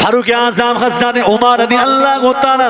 ফারুক আযম হযরত ওমর রাদিয়াল্লাহু তাআলা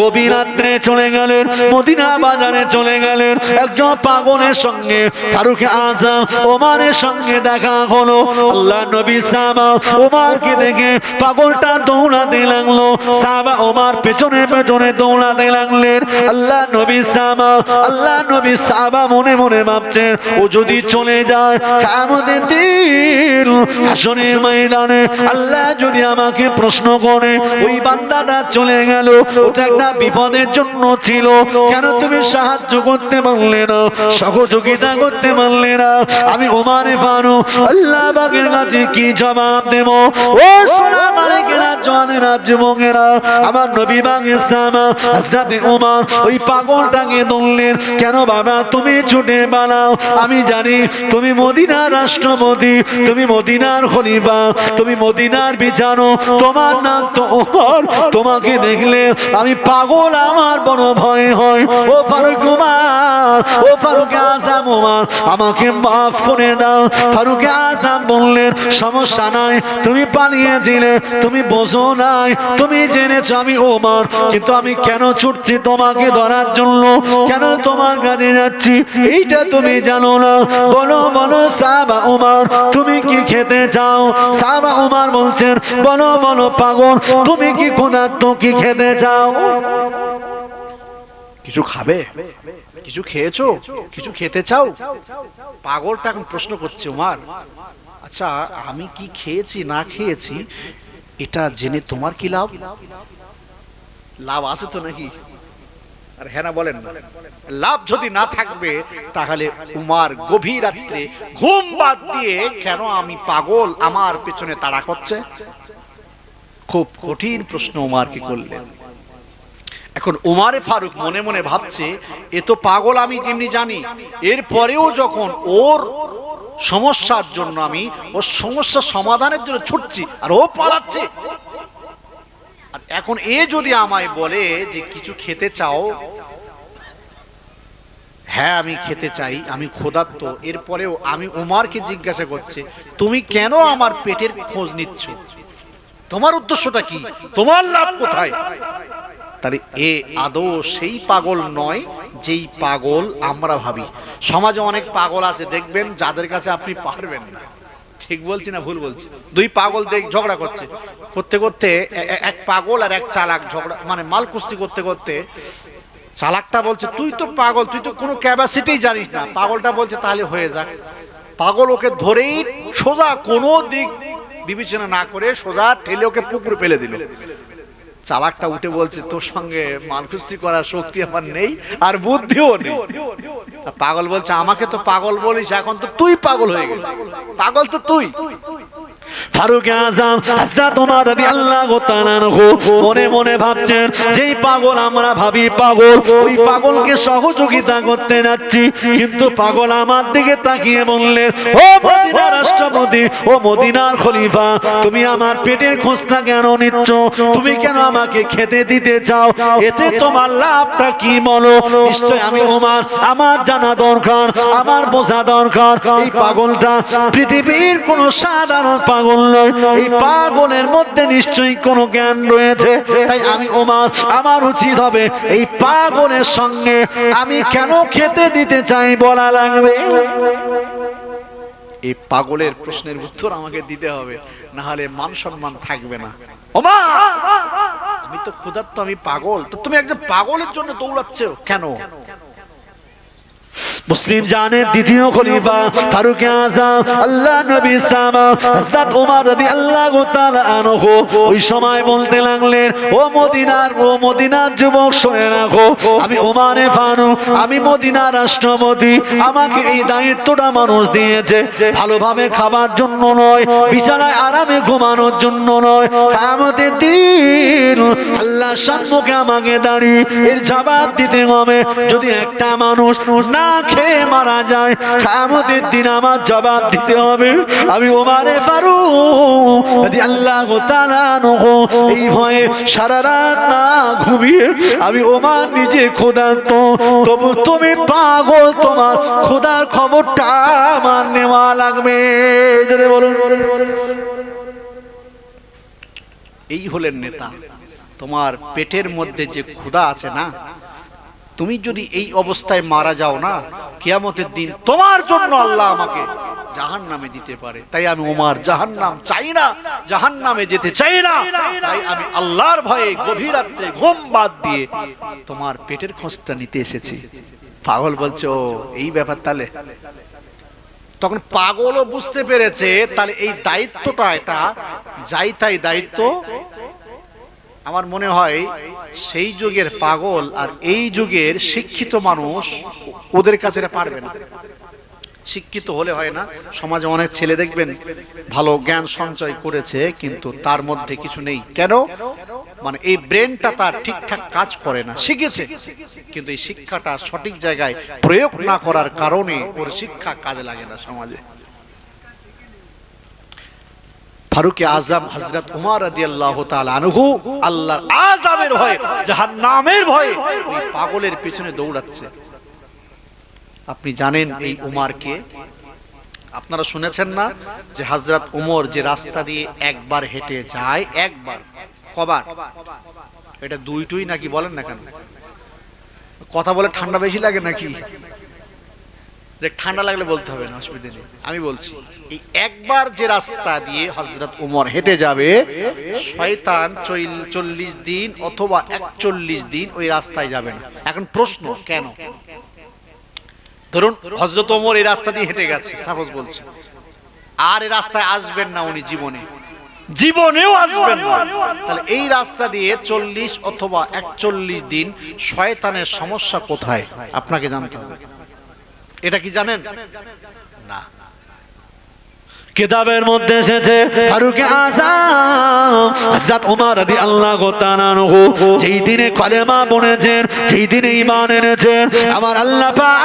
গভীর রাত্রে চলে গেলেন, মদিনা বাজারে চলে গেলেন। একজন পাগলের সঙ্গে ফারুক আযম ওমরের সঙ্গে দেখা হলো। আল্লাহ নবী সাহাবা ওমরকে দেখে পাগলটা দৌড়াতে লাগলো, সাহাবা ওমর পেছনে পেছনে দৌড়াতে লাগলেন। আল্লাহ নবী সাহাবা মনে মনে ভাবছেন, ও যদি চলে যায় কিয়ামতের দিন হাসরের ময়দানে আল্লাহ যদি আমাকে প্রশ্ন করে, ওই বান্দাটা চলে গেল, ওটা একটা বিপদের জন্য ছিল, কেন তুমি সাহায্য করতে পারলে না, সহযোগিতা করতে পারলে না? আমি ওমরে ফারুক আল্লাহ পাকের কাছে কি জবাব দেব? ও সোনা মালিকেরা, জওয়ানেরা, যুবকেরা, আমার নবী পাকের সাহাবা হযরত ওমর ওই পাগলটাকে ধরলেন। কেন বাবা তুমি ছুটে পালাও? আমি জানি তুমি মদিনার রাষ্ট্রপতি, তুমি মদিনার খলিফা, তুমি মদিনার বিচারক, তোমার নাম তো ওমর। তোমাকে দেখলে আমি পাগল, আমার বড় ভয় হয়। ও ফারুক ওমর, ও ফারুক আযম ওমর, আমাকে মাফ করে দাও। ফারুক আযম বললেন, সমস্যা নাই, তুমি পালিয়েছিলে, তুমি বোঝো নাই, তুমি জেনেছো আমি ওমর, কিন্তু আমি কেন ছুটছি তোমাকে ধরার জন্য, কেন তোমার কাছে যাচ্ছি এইটা তুমি জানো না। বলো বলো সাহাবা ওমর, তুমি কি খেতে চাও? সাহাবা ওমর বলছেন, বলো বলো পাগল, তুমি কি ক্ষুধার্ত, কি খেতে চাও? কিছু খাবে? কিছু খেয়েছো? কিছু খেতে চাও? পাগলটা এখন প্রশ্ন করছে, ওমর আচ্ছা আমি কি খেয়েছি না খেয়েছি এটা জেনে তোমার কি লাভ? লাভ আছে তো নাকি? আর হ্যাঁ না বলেন না? লাভ যদি না থাকবে তাহলে উমার গভীর রাত্রে ঘুম বাদ দিয়ে কেন আমি পাগল আমার পেছনে তাড়া করছে? খুব কঠিন প্রশ্ন উমার কি করলেন। এখন উমারে ফারুক মনে মনে ভাবছে, এ তো পাগল আমি যেমনি জানি, এরপরেও যখন ওর সমস্যার জন্য আমি ওর সমস্যা সমাধানের জন্য ছুটছি আর ও পালাচ্ছে, আর এখন এ যদি আমায় বলে যে কিছু খেতে চাও, হ্যাঁ আমি খেতে চাই, আমি ক্ষুধার্ত, এরপরেও আমি উমারকে জিজ্ঞাসা করছে তুমি কেন আমার পেটের খোঁজ নিচ্ছ, তোমার উদ্দেশ্যটা কি, তোমার লাভ কোথায়? তাহলে এ আদৌ সেই পাগল নয় যেই পাগল আমরা ভাবি। সমাজে অনেক পাগল আছে দেখবেন যাদের কাছে আপনি পারবেন না। ঠিক বলছি না ভুল বলছি? দুই পাগল ঝগড়া করছে, করতে করতে এক পাগল আর এক চালাক ঝগড়া, মানে মাল কুস্তি করতে করতে চালাকটা বলছে তুই তো পাগল, তুই তো কোনো ক্যাপাসিটি জানিস না। পাগলটা বলছে তাহলে হয়ে যাক। পাগল ওকে ধরেই সোজা কোনো দিক বিবেচনা না করে সোজা ঠেলে ওকে পুকুরে ফেলে দিল। চালাকটা উঠে বলছে তোর সঙ্গে মালকুস্তি করার শক্তি আমার নেই আর বুদ্ধিও নেই। পাগল বলছে আমাকে তো পাগল বলিস, এখন তো তুই পাগল হয়ে গেলি, পাগল তো তুই। ফারুক আযম হযরত ওমর রাদিয়াল্লাহু তাআলা আনহু মনে মনে ভাবছেন, যেই পাগল আমরা ভাবি পাগল, ওই পাগলকে সহযোগিতা করতে যাচ্ছি, কিন্তু পাগল আমার দিকে তাকিয়ে বললেন, ও মদিনার রাষ্ট্রপতি, ও মদিনার খলিফা, তুমি আমার পেটের খোঁজটা কেন নিচ্ছ? তুমি কেন আমাকে খেতে দিতে চাও? এতে তোমার লাভটা কি বলো? নিশ্চয় আমি ওমর, আমার জানা দরকার, আমার বোঝা দরকার, এই পাগলটা পৃথিবীর কোন সাধারণ পাগল নয়, এই পাগলের মধ্যে নিশ্চয়ই কোনো জ্ঞান রয়েছে। তাই আমি ওমর, আমার উচিত হবে এই পাগলের সঙ্গে আমি কেন খেতে দিতে চাই বলা লাগবে। এই পাগলের প্রশ্নের উত্তর আমাকে দিতে হবে, না হলে মান সম্মান থাকবে না। ওমর, আমি তো ক্ষুধার্ত, আমি পাগল, তো তুমি একজন পাগলের জন্য দৌড়াচ্ছো কেন? মুসলিম জানের দ্বিতীয় খলিফা ফারুক আযম আল্লাহ নবী সাহাবা হযরত ওমর রাদিয়াল্লাহু তাআলা আনহু ওই সময় বলতে লাগলেন, ও মদিনার যুবক শুনে রাখো, আমি ওমরে ফারুক, আমি মদিনার রাষ্ট্রপতি, আমাকে এই দায়িত্বটা মানুষ দিয়েছে ভালোভাবে খাবার জন্য নয়, বিছানায় আরামে ঘুমানোর জন্য নয়। কিয়ামতের দিন আল্লাহর সম্মুখে আমাকে দাঁড়িয়ে এর জবাব দিতে হবে। যদি একটা মানুষ না খেয়ে মারা যায়, কিয়ামতের দিন আমার জবাব দিতে হবে। আমি ওমরে ফারুক রাদিয়াল্লাহু তাআলা আনহু এই ভয়ে সারা রাত না ঘুমিয়ে আমি ওমর নিজে ক্ষুধার্ত, তবু তুমি পাগল, তোমার ক্ষুধার খবরটা আমার নেওয়া লাগবে। বলুন এই হলেন নেতা। তোমার পেটের মধ্যে যে ক্ষুধা আছে না, তুমি যদি এই অবস্থায় মারা যাও না, কিয়ামতের দিন তোমার জন্য আল্লাহ আমাকে জাহান্নামে দিতে পারে। তাই আমি ওমর জাহান্নাম চাই না, জাহান্নামে যেতে চাই না। তাই আমি আল্লাহর ভয়ে গভীর রাত্রে ঘুম বাদ দিয়ে তোমার পেটের খোঁজটা নিতে এসেছি। পাগল বলছো এই ব্যাপার। তাহলে তখন পাগলও বুঝতে পেরেছে তাহলে এই দায়িত্বটা এটা যাই তাই দায়িত্ব। আমার মনে হয় সেই যুগের পাগল আর এই যুগের শিক্ষিত মানুষ ওদের কাছে এটা পারবে না। শিক্ষিত হলে হয় না, সমাজে অনেক ছেলে দেখবেন ভালো জ্ঞান সঞ্চয় করেছে কিন্তু তার মধ্যে কিছু নেই। কেন? মানে এই ব্রেনটা তার ঠিকঠাক কাজ করে না। শিখেছে কিন্তু এই শিক্ষাটা সঠিক জায়গায় প্রয়োগ না করার কারণে ওর শিক্ষা কাজে লাগে না সমাজে। ফারুক আজম হযরত উমর রাদিয়াল্লাহু তাআলা আনহু আল্লাহর আযাবের ভয়ে, জাহান্নামের ভয়ে ওই পাগলের পিছনে দৌড়াচ্ছে। আপনি জানেন এই উমরকে? আপনারা শুনেছেন না যে হযরত উমর যে রাস্তা দিয়ে একবার হেঁটে যায়, একবার কবার? এটা দুইটুই নাকি বলেন না কেন? কথা বলে ঠান্ডা বেশি লাগে নাকি? যে ঠান্ডা লাগলে বলতে হবে না, অসুবিধা নেই। আমি বলছি এই একবার যে রাস্তা দিয়ে হযরত উমর হেঁটে যাবে, শয়তান 40 দিন অথবা 41 দিন ওই রাস্তায় যাবে না। এখন প্রশ্ন কেন? ধরুন হযরত ওমর এই রাস্তা দিয়ে হেঁটে গেছে, সাপোজ বলছি, আর এই রাস্তায় আসবেন না উনি জীবনেও আসবেন না। তাহলে এই রাস্তা দিয়ে 40 অথবা 41 দিন শয়তানের সমস্যা কোথায় আপনাকে জানতে হবে। এটা কি জানেন না? কিতাবের মধ্যে এসেছে ফারুক আযম হযরত ওমর রাদিয়াল্লাহু তাআলা আনহু যেই দিনে কলেমা পড়েছেন, যেই দিনে ঈমান এনেছেন, আমার আল্লাহ পাক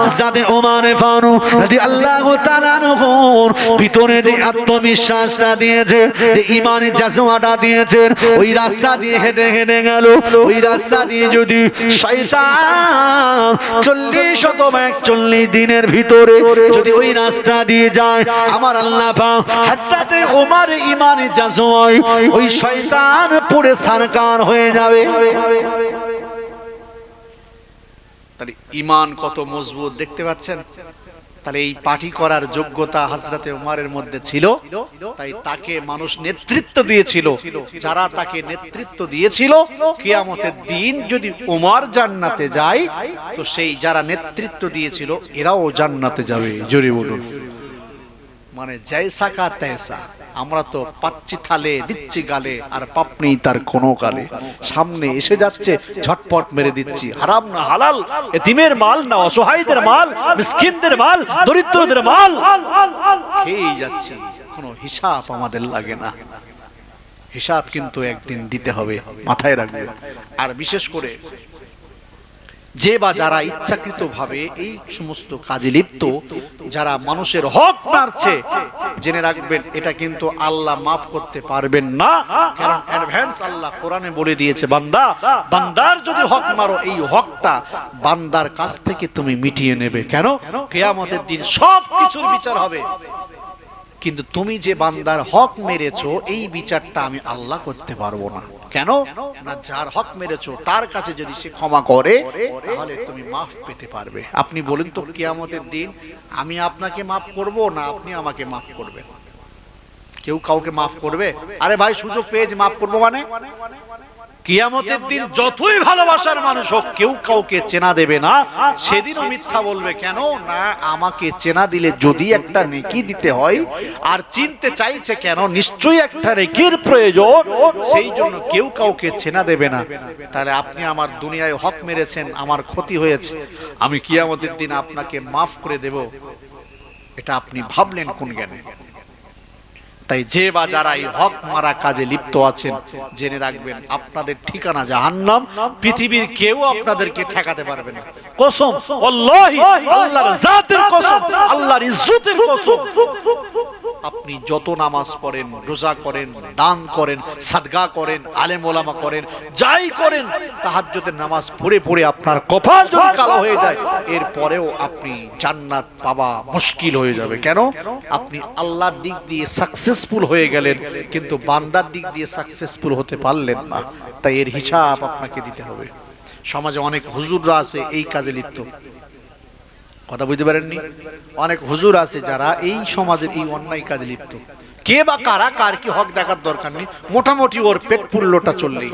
হযরত ওমর ফারুক রাদিয়াল্লাহু তাআলা আনহুর ভিতরে যে আত্মবিশ্বাসটা দিয়েছে, যে ঈমানের জাজবাটা দিয়েছেন, ওই রাস্তা দিয়ে হেঁটে হেঁটে গেল। ওই রাস্তা দিয়ে যদি শয়তান 40 অথবা 41 দিনের ভিতরে যদি ওই রাস্তা দিয়ে যায়, আমার আল্লাহ পাক হযরত ওমর ঈমানে জাজওয়ায় ওই শয়তান পুরো সরকার হয়ে যাবে। তাহলে ঈমান কত মজবুত দেখতে পাচ্ছেন। তাহলে এই পার্টি করার যোগ্যতা হযরত ওমরের মধ্যে ছিল, তাই তাকে মানুষ নেতৃত্ব দিয়েছিল। যারা তাকে নেতৃত্ব দিয়েছিল, কিয়ামতের দিন যদি ওমর জান্নাতে যায় তো সেই যারা নেতৃত্ব দিয়েছিল এরাও জান্নাতে যাবে। জোরে বলুন। মানে জয়সা কা তৈসা। আমরা তো পাচ্ছি থালে, দিচ্ছি গালে, আর পাপ নেই তার কোনো কালে। সামনে এসে যাচ্ছে, ঝটপট মেরে দিচ্ছি। হারাম না হালাল, এতিমের মাল না অসহায়দের মাল, মিসকিনদের মাল, দরিদ্রদের মাল খেয়েই যাচ্ছি। কোনো হিসাব আমাদের লাগে না। হিসাব কিন্তু একদিন দিতে হবে, মাথায় রাখবে। আর বিশেষ করে যে বা যারা ইচ্ছাকৃতভাবে এই সমস্ত কাজে লিপ্ত, যারা মানুষের হক মারছে, জেনে রাখবেন এটা কিন্তু আল্লাহ মাফ করতে পারবেন না। কারণ অ্যাডভান্স আল্লাহ কোরআনে বলে দিয়েছে, বান্দার যদি হক মারো, এই হকটা বান্দার কাছ থেকে তুমি মিটিয়ে নেবে। কেন? কিয়ামতের দিন সব কিছুর বিচার হবে, কিন্তু তুমি যে বান্দার হক মেরেছো এই বিচারটা আমি আল্লাহ করতে পারবো না। কেন না? যার হক মেরেছো তার কাছে যদি সে ক্ষমা করে তাহলে তুমি মাফ পেতে পারবে। আপনি বলেন তো কিয়ামতের দিন আমি আপনাকে মাফ করব না আপনি আমাকে মাফ করবেন? কেউ কাউকে মাফ করবে? আরে ভাই সুযোগ পেয়েছে মাফ করবো মানে? কিয়ামতের দিন যতই ভালোবাসার মানুষ হোক, কেউ কাউকে চেনা দেবে না। সেদিনও মিথ্যা বলবে। কেন না? আমাকে চেনা দিলে যদি একটা নেকি দিতে হয়, আর চিনতে চাইছে কেন? নিশ্চয়ই একটা নেকির প্রয়োজন, সেই জন্য কেউ কাউকে চেনা দেবে না। তাহলে আপনি আমার দুনিয়ায় হক মেরেছেন, আমার ক্ষতি হয়েছে, আমি কিয়ামতের দিন আপনাকে মাফ করে দেব, এটা আপনি ভাবলেন কোন জ্ঞানে? তাই যে বা যারা এই হক মারা কাজে লিপ্ত আছেন, জেনে রাখবেন আপনাদের ঠিকানা জাহান্নাম। পৃথিবীর কেউ আপনাদেরকে ঠেকাতে পারবে না। কসম, আল্লাহি আল্লাহর জাতের কসম, আল্লাহর ইজ্জতের কসম, আপনি যত নামাজ পড়েন, রোজা করেন, দান করেন, সাদকা করেন, আলেম ওলামা করেন, যাই করেন, তাহাজ্জুদের নামাজ পড়ে পড়ে আপনার কপাল যদি কালো হয়ে যায়, এরপরেও আপনি জান্নাত পাওয়া মুশকিল হয়ে যাবে। কেন? আপনি আল্লাহর দিক দিয়ে সাকসেসফুল হয়ে গেলেন, কিন্তু বান্দার দিক দিয়ে সাকসেসফুল হতে পারলেন না। তাই এর হিসাব আপনাকে দিতে হবে। সমাজে অনেক হুজুররা আছে এই কাজে লিপ্ত, কথা বুঝতে পারেননি? অনেক হুজুর আছে যারা এই সমাজের এই অন্যায় কাজে লিপ্ত। কে বা কারা, কার কি হক দেখার দরকার নেই, মোটামুটি ওর পেট পুল্লটা চললেই।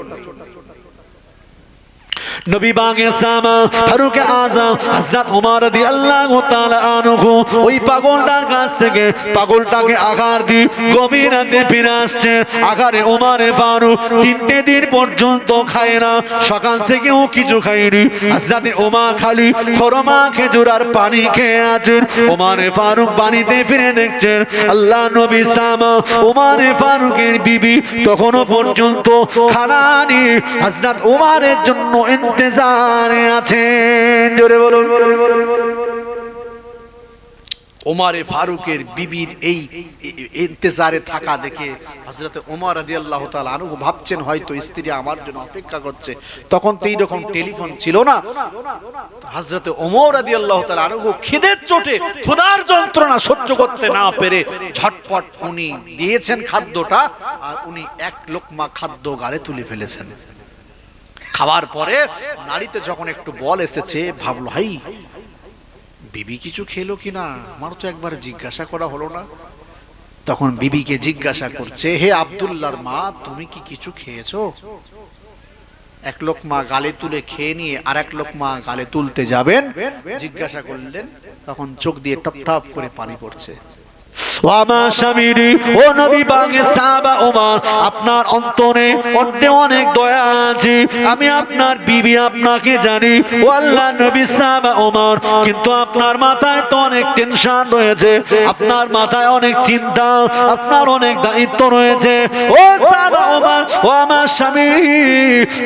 নবী বাগে সামা ফারুক আযম হযরত ওমর রাদিয়াল্লাহু তাআলা আনহু ওই পাগলটার কাছ থেকে পাগলটাকে আঘাত দিয়ে গভীর রাতে ফিরে আসছে। আঘারে ওমরে ফারুক 3 দিন পর্যন্ত খায় না, সকাল থেকেও কিছু খায়নি। হযরত ওমর খালি খরমা খেজুর আর পানি খেয়ে আছেন। ওমরে ফারুক বাড়িতে ফিরে দেখছেন আল্লাহ নবী সামা ওমরে ফারুকের বিবি তখনও পর্যন্ত খানা নিয়ে হযরত ওমরের জন্য ইন্তজারে আছেন। জোরে বলুন। ওমরে ফারুকের বিবির এই ইন্তজারে থাকা দেখে হযরত ওমর রাদিয়াল্লাহু তাআলা আনহু ভাবছেন হয়তো স্ত্রী আমার জন্য অপেক্ষা করছে। তখন তো এইরকম টেলিফোন ছিল না। হযরত ওমর রাদিয়াল্লাহু তাআলা আনহু খিদের চোটে ক্ষুধার যন্ত্রণা সহ্য করতে না পেরে ঝটপট উনি দিয়েছেন খাদ্যটা, আর উনি এক লোকমা খাদ্য গালে তুলে ফেলেছেন। খাওয়ার পরে নাড়িতে যখন একটু বল এসেছে, ভাবলো হাই বিবি কিছু খেলো কিনা, আমার তো একবার জিজ্ঞাসা করা হলো না। তখন বিবিকে জিজ্ঞাসা করছে, হে আব্দুল্লাহর মা, তুমি কি কিছু খেয়েছো? এক লোকমা গালে তুলে খেয়ে নিয়ে আর এক লোকমা গালে তুলতে যাবেন, জিজ্ঞাসা করলেন, তখন চোখ দিয়ে টপ টপ করে পানি পড়ছে। ও আমার স্বামীরি, ও নবী বাগে সাহাবা ওমর, আপনার অন্তরে অনেক দয়া আছে। আমি আপনার বিবি আপনাকে জানি, ও আল্লাহ নবী সাহাবা ওমর, কিন্তু আপনার মাথায় তো অনেক টেনশন রয়েছে, আপনার মাথায় অনেক চিন্তা, আপনার অনেক দায়িত্ব রয়েছে। ও সাহাবা ওমর, ও আমার স্বামী,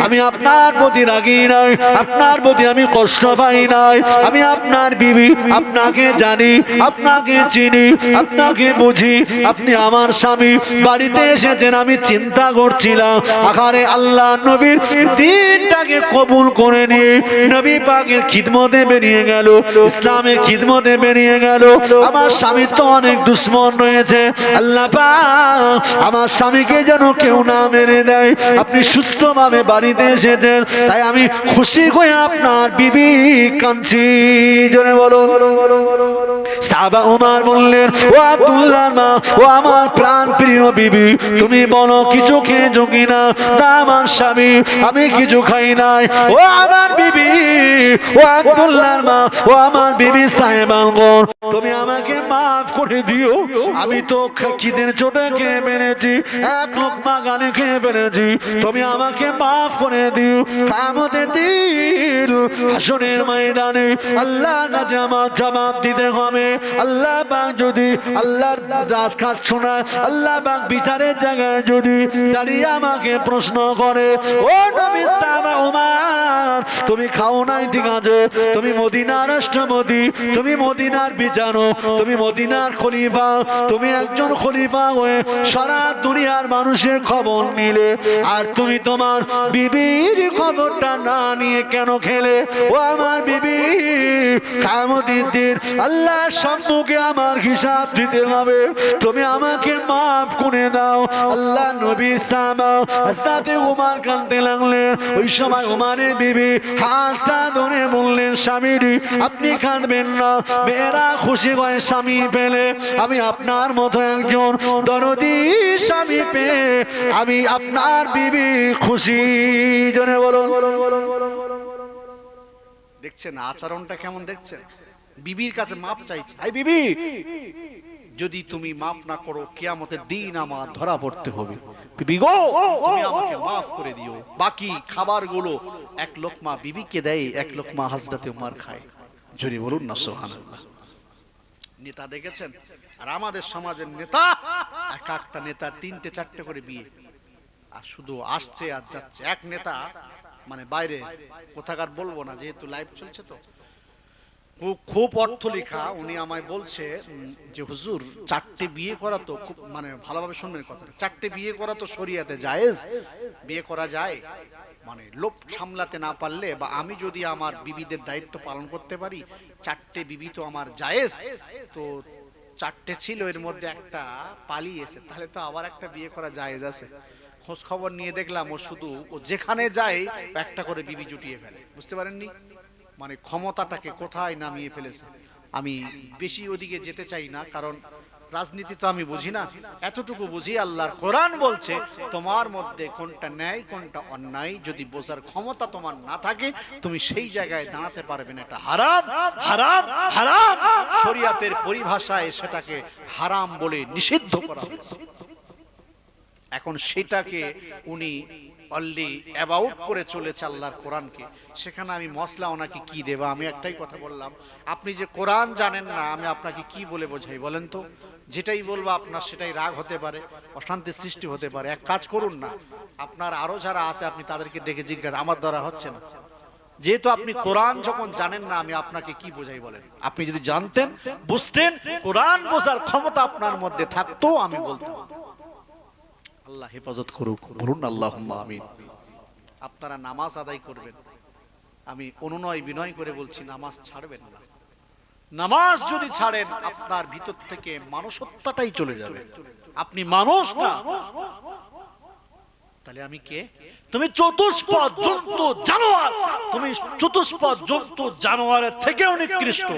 আমি আপনার প্রতি রাগী নাই, আপনার প্রতি আমি কষ্ট পাই নাই। আমি আপনার বিবি, আপনাকে জানি, আপনাকে চিনি, আপনাকে বুঝি। আপনি আমার স্বামী, বাড়িতে এসেছেন, আমি চিন্তা করছিলাম আখারে আল্লাহ নবীর দিনটাকে কবুল করে নিয়ে নবী পাকের খিদমতে বেরিয়ে গেল, ইসলামের খিদমতে বেরিয়ে গেল। আমার স্বামীর তো অনেক দুশ্মন রয়েছে, আল্লাহ পাক আমার স্বামীকে যেন কেউ না মেরে দেয়। আপনি সুস্থভাবে বাড়িতে এসেছেন, তাই আমি খুশি হয়ে আপনার বিবি কাঁদছি। জোরে বলো। সাহাবা ওমর বললেন, ও আব্দুল্লাহর মা, ও আমার প্রাণ প্রিয় বিবি, তুমি বলো কিছু খেয়েছো কিনা? না আমার স্বামী, আমি কিছু খাই নাই। ও আমার বিবি, ও আব্দুল্লাহর মা, ও আমার বিবি সাহেবানগণ, তুমি আমাকে মাফ করে দিও। আমি তো খিদের চোটে খেয়ে ফেলেছি, এক লোকমা গানে খেয়ে ফেলেছি, তুমি আমাকে মাফ করে দিও। কিয়ামতের দিন হাসরের ময়দানে আল্লাহর কাছে আমার জবাব দিতে হবে। আল্লাহ পাক যদি আল্লাহর রাজকাজ শোনায়, আল্লাহ পাক বিচারের জায়গায় যদি দাঁড়িয়ে আমাকে প্রশ্ন করে, ও নবী সাহাবা ওমর, তুমি খাও নাই ঠিক আছে, তুমি মদিনার রাষ্ট্রপতি, তুমি মদিনার বিচারক, তুমি মদিনার খলিফা, তুমি একজন খলিফা হয়ে সারা দুনিয়ার মানুষের খবর নিলে, আর তুমি তোমার বিবির খবরটা না নিয়ে কেন খেলে? ও আমার বিবি, কিয়ামতের দিন আল্লাহর সম্মুখে আমার হিসাব দিতে হবে, তুমি আমাকে মাফ করে দাও। আল্লাহ নবী সাহাবা হযরত ওমর কাঁদতে লাগলেন। ওই সময় ওমরের বিবি হাতটা ধরে বললেন, স্বামী আপনি কাঁদবেন না, মেয়েরা খুশি হয় স্বামী পেলে। আমি আপনার মতো একজন দরদি স্বামী পেয়ে আমি আপনার বিবি খুশি। জনে বলুন। দেখছেন আচরণটা কেমন? দেখছেন বিবির কাছে মাপ চাইছে। হাই বিবি, যদি তুমি মাফ না করো কিয়ামতের দিন আমার ধরা পড়তে হবে। বিবি গো, তুমি আমাকে মাফ করে দিও। বাকি খাবারগুলো এক লোকমা বিবিকে দেয়, এক লোকমা হযরত ওমর খায়। জোরে বলুন না সুবহানাল্লাহ। নেতা দেখেছেন? আর আমাদের সমাজের নেতা, এক একটা নেতার 3টে 4টে করে বিয়ে, আর শুধু আসছে আর যাচ্ছে। এক নেতা মানে বাইরে কোথাকার বলবো না, যেহেতু লাইভ চলছে তো, খুব অর্থ লেখা। উনি আমায় বলছে যে হুজুর, 4টে বিয়ে করা তো খুব, মানে ভালোভাবে শুনবেন কথাটা, 4টে বিয়ে করা তো শরিয়াতে জায়েজ, বিয়ে করা যায়, মানে লোভ সামলাতে না পারলে, বা আমি যদি আমার বিবিদের দায়িত্ব পালন করতে পারি, 4টে বিবি তো আমার জায়েজ। তো 4টে ছিল, এর মধ্যে একটা পালিয়েছে, তাহলে তো আবার একটা বিয়ে করা জায়েজ আছে। খোঁজ খবর নিয়ে দেখলাম ও যেখানে যায় একটা করে বিবি জুটিয়ে ফেলে। বুঝতে পারেননি মানে ক্ষমতাটাকে কোথায় নামিয়ে ফেলেছে। আমি বেশি ওদিকে যেতে চাই না, কারণ রাজনীতি তো আমি বুঝি না। এতটুকু বুঝি, আল্লাহর কোরআন বলছে তোমার মধ্যে কোনটা ন্যায় কোনটা অন্যায় যদি বোঝার ক্ষমতা তোমার না থাকে, তুমি সেই জায়গায় দাঁড়াতে পারবে না। এটা হারাম, হারাম, হারাম। শরিয়াতের পরিভাষায় সেটাকে হারাম বলে নিষিদ্ধ করা হয়েছে। এখন সেটাকে উনি অলরেডি অ্যাবাউট করে চলেছে আল্লাহর কোরআনকে। সেখানে আমি মশলা ওনাকে কি দেব? আমি একটাই কথা বললাম, আপনি যে কোরআন জানেন না, আমি আপনাকে কি বলে বোঝাই বলেন তো? যেটাই বলবো আপনার সেটাই রাগ হতে পারে, অশান্তির সৃষ্টি হতে পারে। এক কাজ করুন না, আপনার আরো যারা আছে আপনি তাদেরকে ডেকে জিজ্ঞাসা, আমার দ্বারা হচ্ছে না। যেহেতু আপনি কোরআন যখন জানেন না, আমি আপনাকে কি বোঝাই বলেন? আপনি যদি জানতেন, বুঝতেন, কোরআন বোঝার ক্ষমতা আপনার মধ্যে থাকতো, আমি বলতাম। আল্লাহ হেফাজত করুক, বলুন আল্লাহুম্মা আমিন। আপনারা নামাজ আদায় করবেন, আমি অনুনয় বিনয় করে বলছি, নামাজ ছাড়বেন না। নামাজ যদি ছাড়েন, আপনার ভিতর থেকে মানুষত্বটাই চলে যাবে। আপনি মানুষ না, তাহলে আমি কে? তুমি চতুষ্পদ জন্তু জানোয়ার, তুমি চতুষ্পদ জন্তু জানোয়ারের থেকেও নিকৃষ্ট।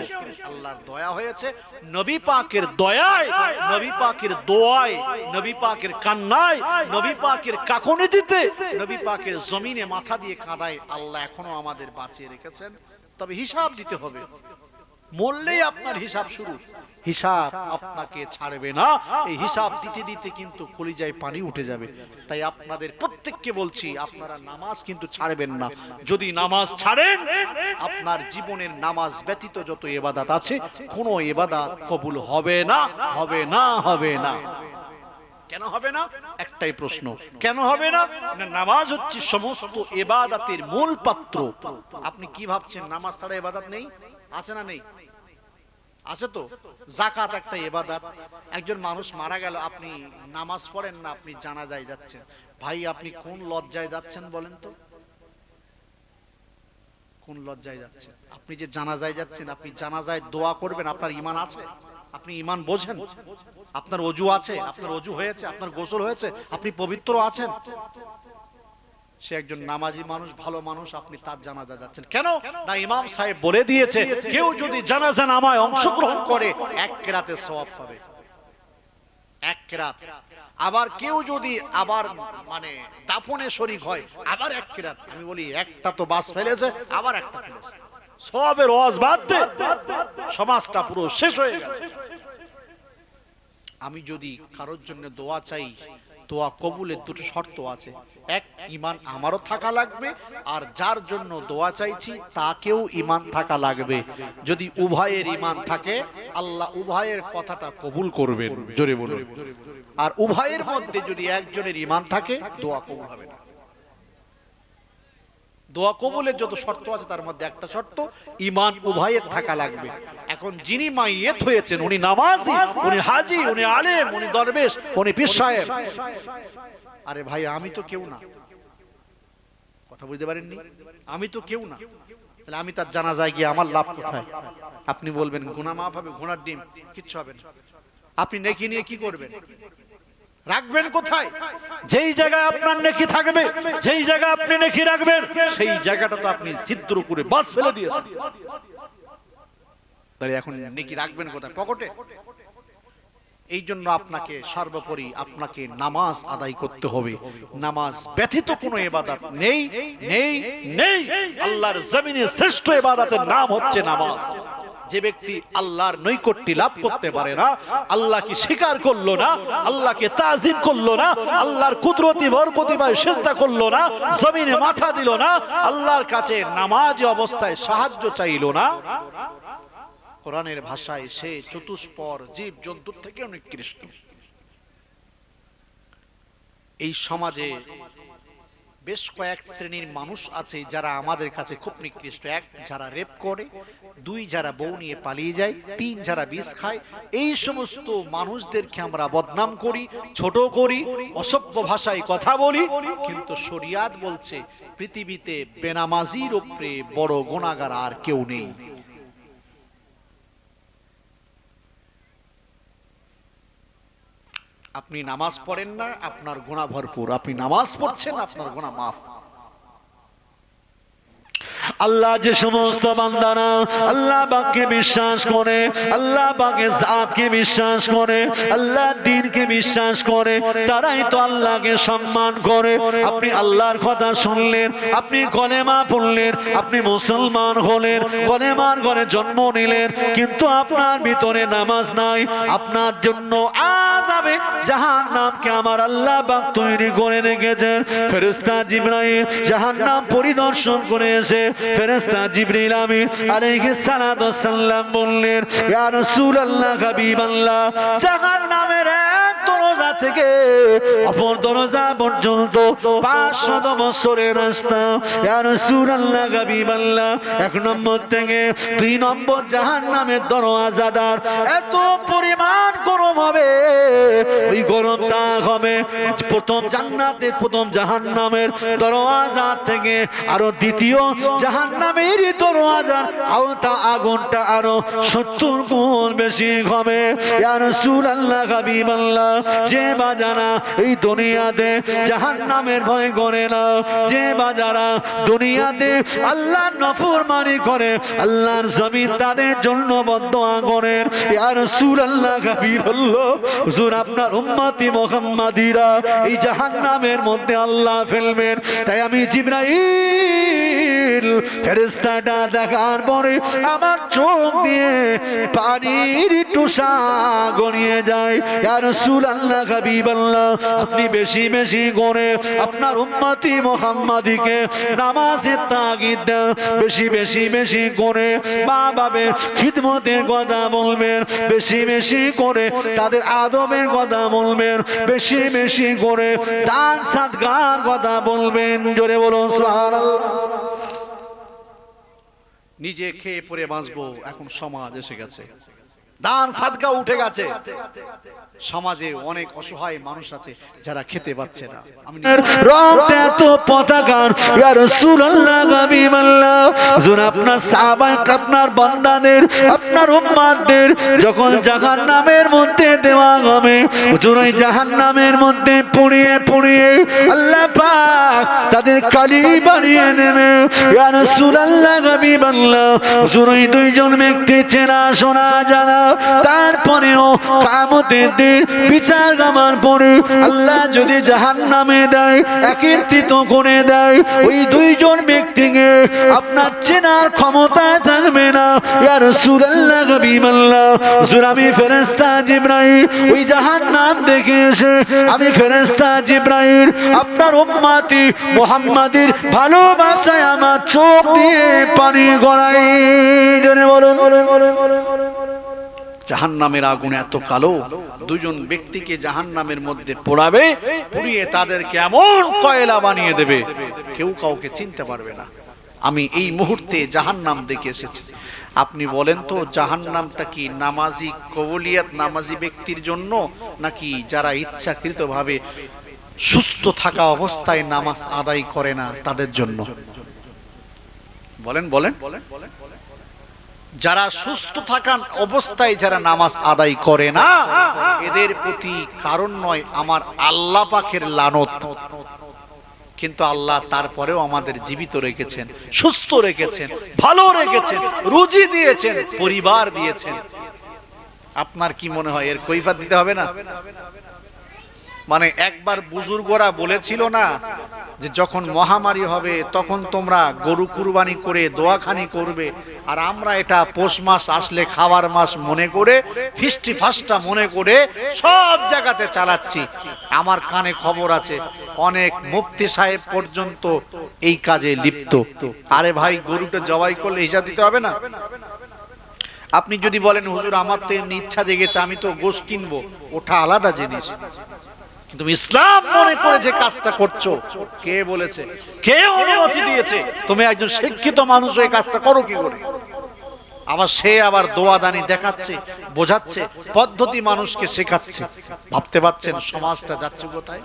আল্লাহর দয়া হয়েছে, নবী পাকের দয়ায়, নবী পাকের দোয়ায়, নবী পাকের কান্নায়, নবী পাকের কাকনিতে, নবী পাকের জমিনে মাথা দিয়ে কাঁদায় আল্লাহ এখনো আমাদের বাঁচিয়ে রেখেছেন। তবে হিসাব দিতে হবে, মরলেই আপনার হিসাব শুরু। হিসাব আপনাকে ছাড়বে না। এই হিসাব দিতে দিতে কিন্তু কলিজায় পানি উঠে যাবে। তাই আপনাদের প্রত্যেককে বলছি, আপনারা নামাজ কিন্তু ছাড়বেন না। যদি নামাজ ছাড়েন, আপনার জীবনের নামাজ ব্যতীত যত ইবাদত আছে, কোনো ইবাদত কবুল হবে না, হবে না, হবে না। কেন হবে না? একটাই প্রশ্ন, কেন হবে না? নামাজ হচ্ছে সমস্ত ইবাদতের মূল পাত্র। আপনি কি ভাবছেন নামাজ ছাড়া ইবাদত নেই? আছে না নেই? আছে তো। যাকাত একটা ইবাদত। একজন মানুষ মারা গেল, আপনি নামাজ পড়েন না, আপনি জানাজায় যাচ্ছেন। ভাই, আপনি কোন লজ্জায় যাচ্ছেন বলেন তো? কোন লজ্জায় যাচ্ছেন? আপনি যে জানাজায় যাচ্ছেন, আপনি জানাজায় দোয়া করবেন, আপনার ঈমান আছে? আপনি ঈমান বোঝেন? আপনার ওযু আছে? আপনার ওযু হয়েছে? আপনার গোসল হয়েছে? আপনি পবিত্র আছেন? সে একজন নামাজি মানুষ, ভালো মানুষ, আপনি তার জানাজা যাচ্ছেন কেন? না, ইমাম সাহেব বলে দিয়েছে, কেউ যদি জানাজা নামায় অংশগ্রহণ করে 1 কেরাতের সওয়াব পাবে, 1 কেরাত। আবার কেউ যদি আবার মানে দাফনে শরীক হয়, আবার 1 কেরাত। আমি বলি, একটা তো বাস ফেলেছে, আবার একটা ফেলেছে, সওয়াবের ওয়াজ বাদ দে, সমাজটা পুরো শেষ হয়ে গেল। আমি যদি কারোর জন্য দোয়া চাই, দোয়া কবুলের দুটো শর্ত আছে। এক, ঈমান আমারও থাকা লাগবে, আর যার জন্য দোয়া চাইছি তাকেও ঈমান থাকা লাগবে। যদি উভয়ের ঈমান থাকে, আল্লাহ উভয়ের কথাটা কবুল করবেন, জোরে বলুন। আর উভয়ের মধ্যে যদি একজনের ঈমান থাকে, দোয়া কবুল হবে না। দোয়া কবুলের যত শর্ত আছে তার মধ্যে একটা শর্ত, ঈমান উভয়ের থাকা লাগবে। এখন যিনি মাইয়েত হয়েছেন, উনি নামাজি, উনি হাজি, উনি আলেম, উনি দরবেশ, উনি পীর সাহেব। আরে ভাই, আমি তো কেউ না। কথা বুঝতে পারেননি? আমি তো কেউ না, তাহলে আমি তার জানাজায় গিয়ে আমার লাভ কোথায়? আপনি বলবেন গুনাহ মাফ হবে, ঘোড়ার ডিম, কিচ্ছু হবে না। আপনি নেকি নিয়ে কি করবেন? রাখবেন কোথায়? যেই জায়গায় আপনার নেকি থাকবে, যেই জায়গায় আপনি নেকি রাখবেন, সেই জায়গাটা তো আপনি ছিদ্র করে বাস ফেলে দিয়েছেন। তাহলে এখন নেকি রাখবেন কোথায়? পকেটে? এই জন্য আপনাকে সর্বোপরি আপনাকে নামাজ আদায় করতে হবে। নামাজ ব্যতীত কোনো ইবাদত নেই, নেই, নেই। আল্লাহর জমিনে শ্রেষ্ঠ ইবাদতের নাম হচ্ছে নামাজ। যে ব্যক্তি আল্লাহর নৈকট্য লাভ করতে পারে না, আল্লাহকে স্বীকার করলো না, আল্লাহকে তাজিম করলো না, আল্লাহর কুদরতি বরকতি পায় সিজদা করলো না, জমিনে মাথা দিল না, আল্লাহর কাছে নামাজ অবস্থায় সাহায্য চাইলো না, কোরআনের ভাষায় সে চতুষ্পদ জীব জন্তুর থেকে নিকৃষ্ট। এই সমাজে বেশ কয়েক শ্রেণীর মানুষ আছে যারা আমাদের কাছে খুব নিকৃষ্ট। এক, যারা রেপ করে; দুই, যারা বউ নিয়ে পালিয়ে যায়; তিন, যারা বিষ খায়। এই সমস্ত মানুষদেরকে আমরা বদনাম করি, ছোট করি, অসভ্য ভাষায় কথা বলি। কিন্তু শরিয়াত বলছে পৃথিবীতে বেনামাজির উপরে বড় গুনাহগার আর কেউ নেই। আপনি নামাজ পড়েন না, আপনার গুনাহ ভরপুর। আপনি নামাজ পড়ছেন, আপনার গুনাহ মাফ। আল্লাহ যে সমস্ত বান্দারা আল্লাহ পাককে বিশ্বাস করে, আল্লাহ পাকের জাতকে বিশ্বাস করে, আল্লাহ দ্বীনকে বিশ্বাস করে, তারাই তো আল্লাহকে সম্মান করে। আপনি আল্লাহর কথা শুনলেন, আপনি কলেমা পড়লেন, আপনি মুসলমান হলেন, কলেমার ঘরে জন্ম নিলেন, কিন্তু আপনার ভিতরে নামাজ নাই। আপনার জন্য আযাবে জাহান্নামকে আমার আল্লাহ পাক তৈরি করে রেখেছেন। ফেরেশতা জিবরাইল জাহান্নাম পরিদর্শন করে এসে ফেরেশতা জিবরিল আমিন আলাইহিস সালাতু ওয়াস সালাম বললেন, ইয়া রাসূলুল্লাহ, হাবিবাল্লাহ, জাহান্নামের এক দরজা থেকে অপর দরজা পর্যন্ত 500 বছরের রাস্তা। ইয়া রাসূলুল্লাহ, হাবিবাল্লাহ, এক নম্বর থেকে 2 নম্বর জাহান্নামের দরজাদার এত পরিমাণ গরম হবে, ওই গরমটা হবে প্রথম জান্নাতের প্রথম জাহান্নামের দরজা থেকে আরো দ্বিতীয় জাহান্নামের দরওয়াজার আগুনটা আরো 70 গুণ বেশি হবে। ইয়া রাসূলুল্লাহ, হাবিবাল্লাহ, যে বাজারা এই দুনিয়াতে জাহান্নামের ভয় করে না, যে বাজারা দুনিয়াতে আল্লাহর নাফরমানি করে, আল্লাহর জমিন তাদের জন্য বদদোয়া করে। ইয়া রাসূলুল্লাহ, হাবিবাল্লাহ, হুজুর আপনার উম্মতি মুহাম্মাদিরা এই জাহান্নামের মধ্যে আল্লাহ ফেলবেন। তাই আমি জিবরাইল ফেরেশতাটা দেখার পরে আমার চোখ দিয়ে পানির টুসা গড়িয়ে যায়। ইয়া রাসূলুল্লাহ, হাবিবাল্লাহ, আপনি বেশি বেশি করে আপনার উম্মতি মুহাম্মাদিকে নামাজের তাগিদ দেন, বেশি বেশি বেশি করে মা বাবার খিদমতের কথা বলবেন, বেশি বেশি করে তাদের আদবের কথা বলবেন, বেশি বেশি করে দান সাদকার কথা বলবেন। জোরে বলুন সুবহানাল্লাহ। নিজে খেয়ে পরে বাঁচবো, এখন সমাজ এসে গেছে, দান সাদকা উঠে গেছে। সমাজে অনেক অসহায় মানুষ আছে যারা খেতে পাচ্ছে না। আমি রক্তে এত পতাকার ইয়া রাসূলুল্লাহ, হাবিবাল্লাহ, হুজুর আপনার সাহাবায়ে আপনার বান্দাদের আপনার উম্মতদের যখন জাহান্নামের মধ্যে দেওয়া হবে, হুজুর ওই জাহান্নামের মধ্যে পুড়িয়ে পুড়িয়ে আল্লাহ পাক তাদের কালি বানিয়ে দেবে। ইয়া রাসূলুল্লাহ, হাবিবাল্লাহ, হুজুর ওই দুইজন ব্যক্তি চেনা শোনা জানা, তারপরেও কিয়ামতের দিন বিচার কামার পরে আল্লাহ যদি জাহান্নামে দেয়, একত্রিত করে দেয়, ওই দুইজন ব্যক্তিকে আপনার চেনার ক্ষমতা থাকবে না। ইয়া রাসূলুল্লাহ, হাবিবাল্লাহ, হুজুর আমি ফেরেশতা জিবরাইল ওই জাহান্নাম দেখে এসে আমি ফেরেশতা জিবরাইল আপনার উম্মতি মুহাম্মাদের ভালোবাসায় আমার চোখ দিয়ে পানি গড়াই। জোরে বলুন। জাহান্নামের আগুন এত কালো, দুজন ব্যক্তিকে জাহান্নামের মধ্যে পোড়াবে, পুড়িয়ে তাদেরকে এমন কয়লা বানিয়ে দেবে কেউ কাউকে চিনতে পারবে না। আমি এই মুহূর্তে জাহান্নাম দেখে এসেছি। আপনি বলেন তো জাহান্নামটা কি নামাজি কবুলিয়াত নামাজি ব্যক্তির জন্য, নাকি যারা ইচ্ছাকৃতভাবে সুস্থ থাকা অবস্থায় নামাজ আদায় করে না তাদের জন্য? বলেন বলেন। যারা সুস্থ থাকা অবস্থায় যারা নামাজ আদায় করে না, এদের প্রতি কারণ নয় আমার আল্লাহ পাকের লানত। কিন্তু আল্লাহ তারপরেও আমাদের জীবিত রেখেছেন, সুস্থ রেখেছেন, ভালো রেখেছেন, রুজি দিয়েছেন, পরিবার দিয়েছেন। আপনার কি মনে হয় এর কৈফিয়ত দিতে হবে না? মানে একবার বুজুর্গরা বলেছিল না যে যখন মহামারী হবে তখন তোমরা গরু কুরবানি করে দোয়াখানি করবে, আর আমরা এটা পৌষ মাস আসলে খাওয়ার মাস মনে করে ফিস্টি ফাস্টা মনে করে সব জায়গাতে চালাচ্ছি। আমার কানে খবর আছে অনেক মুফতি সাহেব পর্যন্ত এই কাজে লিপ্ত। আরে ভাই, গরুটা জবাই করলে হিসাব দিতে হবে না? আপনি যদি বলেন হুজুর আমার তো এমনি ইচ্ছা জেগেছে আমি তো গোশত কিনবো, ওটা আলাদা জিনিস, তুমি ইসলাম মনে করে যে কাজটা করছো, কে বলেছে, কে অনুমতি দিয়েছে? তুমি একজন শিক্ষিত মানুষ হয়ে কাজটা করো কি করে? আবার সে আবার দোয়াদানি দেখাচ্ছে, বোঝাচ্ছে, পদ্ধতি মানুষকে শেখাচ্ছে। ভাবতে পারছেন সমাজটা যাচ্ছে কোথায়?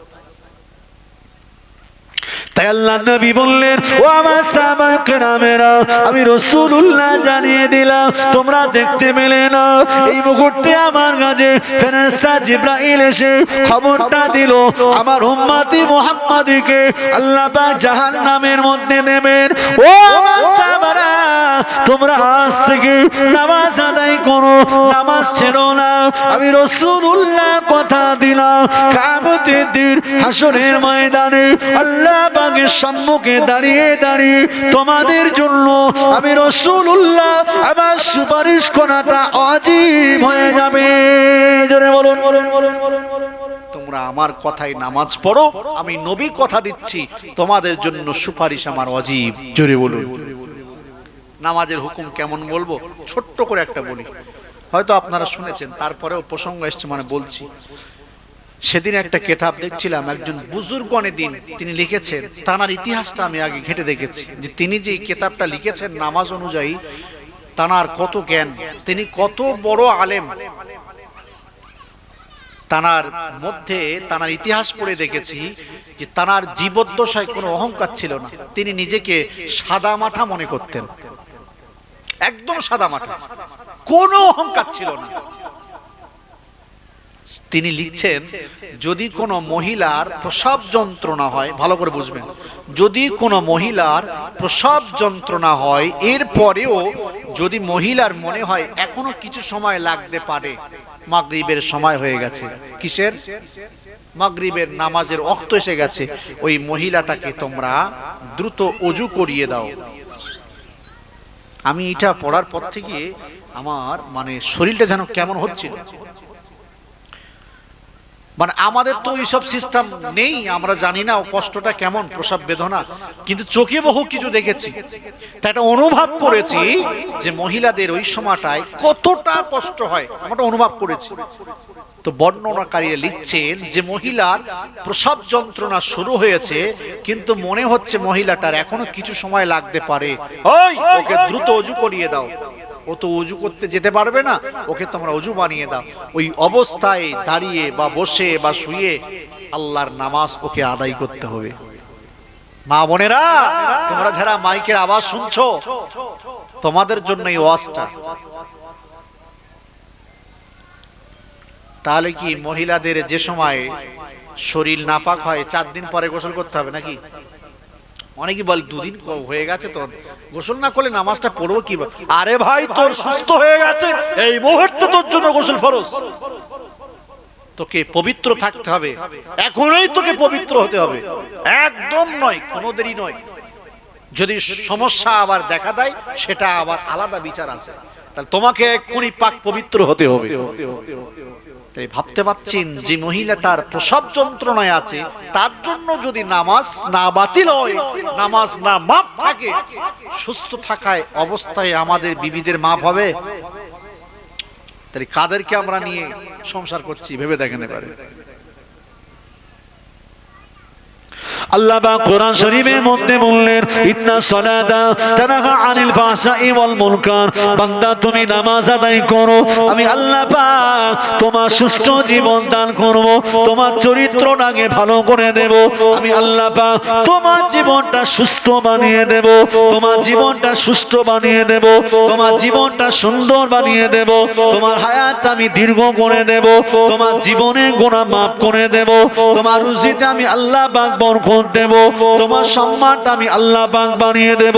তাই আল্লাহ নবী বললেন, ও আমার সাহাবা কেরামেরা, আমি রাসূলুল্লাহ জানিয়ে দিলাম, তোমরা দেখতে পেলে না? এই মুহূর্তে আমার কাছে ফেরেশতা জিবরাইল এসে খবরটা দিল, আমার উম্মতি মুহাম্মাদীকে আল্লাহ পাক জাহান্নামের মধ্যে দেবেন। ও আমার সাহাবারা, তোমরা আজ থেকে নামাজ আদায় করো, নামাজ ছেড়ো না। আমি রাসূলুল্লাহ কথা দিলাম, কিয়ামতের দিন হাসরের ময়দানে আল্লাহ পাকের সম্মুখে দাঁড়িয়ে দাঁড়িয়ে তোমাদের জন্য আমি রাসূলুল্লাহ আমার সুপারিশ করাটা ওয়াজিব হয়ে যাবে। জোরে বলুন। তোমরা আমার কথায় নামাজ পড়ো, আমি নবী কথা দিচ্ছি, তোমাদের জন্য সুপারিশ আমার ওয়াজিব। জোরে বলুন। নামাজের হুকুম কেমন বলবো? ছোট্ট করে একটা বলি, হয়তো আপনারা শুনেছেন, তারপরেও প্রসঙ্গ এসছে মানে বলছি। সেদিন একটা কিতাব দেখছিলাম, একজন বুজুর্গনে দিন তিনি লিখেছেন, তানার ইতিহাসটা আমি আগে ঘেঁটে দেখেছি যে তিনি যে কিতাবটা লিখেছেন নামাজ অনুযায়ী, তানার কত জ্ঞান, তিনি কত বড় আলেম। তানার মধ্যে তানার ইতিহাস পড়ে দেখেছি যে তানার জীবদ্দশায় কোনো অহংকার ছিল না। তিনি নিজেকে সাদা মাঠা মনে করতেন, একদম সাদা মাঠা, কোনো অহংকার ছিল না। তিনি লিখছেন, যদি কোনো মহিলার প্রসব যন্ত্রণা হয়, ভালো করে বুঝবেন, যদি কোনো মহিলার প্রসব যন্ত্রণা হয়, এরপরেও যদি মহিলার মনে হয় এখনো কিছু সময় লাগতে পারে, মাগরিবের সময় হয়ে গেছে, কিসের? মাগরিবের নামাজের ওয়াক্ত এসে গেছে, ওই মহিলাটাকে তোমরা দ্রুত ওযু করিয়ে দাও। আমি এটা পড়ার পর থেকে আমার মানে শরীরটা যেন কেমন হচ্ছিল। মানে আমাদের তো এইসব সিস্টেম নেই, আমরা জানি না ও কষ্টটা কেমন, প্রসব বেদনা, কিন্তু চোখে বহু কিছু দেখেছি, তাই এটা অনুভব করেছি যে মহিলাদের ওই সময়টায় কতটা কষ্ট হয়, আমরা অনুভব করেছি। তো বর্ণনাকারীরা লিখছেন যে মহিলার প্রসব যন্ত্রণা শুরু হয়েছে, কিন্তু মনে হচ্ছে মহিলাটার এখনো কিছু সময় লাগতে পারে, ওই ওকে দ্রুত ওযু করিয়ে দাও। ও তো ওযু করতে যেতে পারবে না, ওকে তোমরা ওযু বানিয়ে দাও। ওই অবস্থায় দাঁড়িয়ে বা বসে বা শুয়ে আল্লাহর নামাজ ওকে আদায় করতে হবে। মা বোনেরা, তোমরা যারা মাইকের আওয়াজ শুনছো, তোমাদের জন্য এই ওয়াজটা। তাহলে কি মহিলাদের যে সময় শরীর নাপাক হয় 4 দিন পরে গোসল করতে হবে নাকি? অনেকে বলে 2 দিন হয়ে গেছে তো গোসল না করলে নামাজটা পড়বো কি? আরে ভাই, তোর সুস্থ হয়ে গেছে এই মুহূর্তে, তোর জন্য গোসল ফরজ। তোকে পবিত্র থাকতে হবে, এখনই তোকে পবিত্র হতে হবে, একদম নয়, কোনো দেরি নয়। যদি সমস্যা আবার দেখা দেয় সেটা আবার আলাদা বিচার আছে, তাহলে তোমাকে এক্ষুনি পাক পবিত্র হতে হবে। তাই ভাবতে পাচ্ছেন যে মহিলাটার প্রসব যন্ত্রণায় আছে, তার জন্য যদি নামাজ না বাতিল হয়, নামাজ না মাপ থাকে, সুস্থ থাকায় অবস্থায় আমাদের বিবিদের মাপ হবে? তাই কাদেরকে আমরা নিয়ে সংসার করছি ভেবে দেখেন এবারে। আল্লাহ পাক কোরআন শরীফের মধ্যে বললেন, ইন্না সালাতা তানহা আনিল ফাহশাই ওয়াল মুনকার। বান্দা, তুমি নামাজ আদায় করো, আমি আল্লাহ পাক তোমার সুস্থ জীবন দান করব, তোমার চরিত্রটাকে ভালো করে দেব, আমি আল্লাহ পাক তোমার জীবনটা সুস্থ বানিয়ে দেব, তোমার জীবনটা সুস্থ বানিয়ে দেব, তোমার জীবনটা সুন্দর বানিয়ে দেব, তোমার হায়াত আমি দীর্ঘ করে দেব, তোমার জীবনের গুনাহ মাফ করে দেব, তোমার রুজিতে আমি আল্লাহ পাক বরকত দেব, তোমার সম্মানটা আমি আল্লাহ পাক বানিয়ে দেব।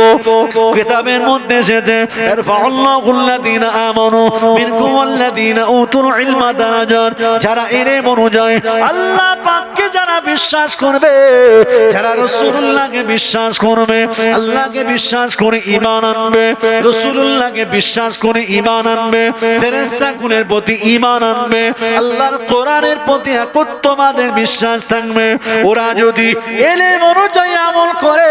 কিতাবের মধ্যে এসেছে, ইরফাউল্লাহুল্লাযীনা আমানু মিনকুম ওয়াল্লাযীনা উতুল ইলমা দারাজাত। যারা ইলম অনুযায়ী আল্লাহ পাককে যারা বিশ্বাস করবে, যারা রাসূলুল্লাহকে বিশ্বাস করবে, আল্লাহকে বিশ্বাস করে ঈমান আনবে, রাসূলুল্লাহকে বিশ্বাস করে ঈমান আনবে, ফেরেশতাকুলের প্রতি ঈমান আনবে, আল্লাহর কোরআনের প্রতি একত্ববাদের বিশ্বাস থাকবে, ওরা যদি ইলম অনুযায়ী আমল করে